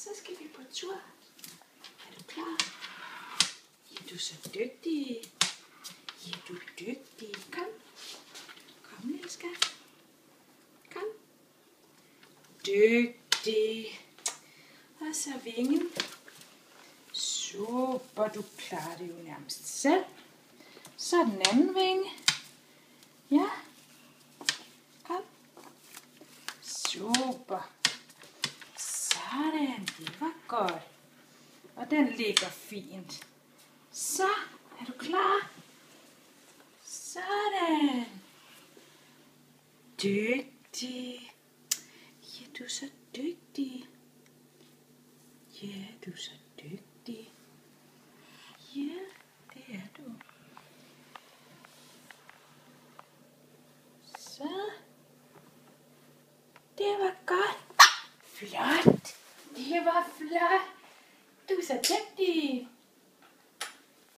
Så skal vi på tur. Er du klar? Ja, du er så dygtig. Ja, du er dygtig. Kom. Kom, lille skat. Kom. Dygtig. Og så vingen. Super, du klarer det jo nærmest selv. Så den anden vinge. Ja. Kom. Super. Sådan, det var godt. Og den ligger fint. Så, er du klar? Sådan. Dygtig. Ja, du er så dygtig. Ja, du er så dygtig. Ja, det er du. Så. Det var godt. Flot. Det var flot. Du er så dygtig.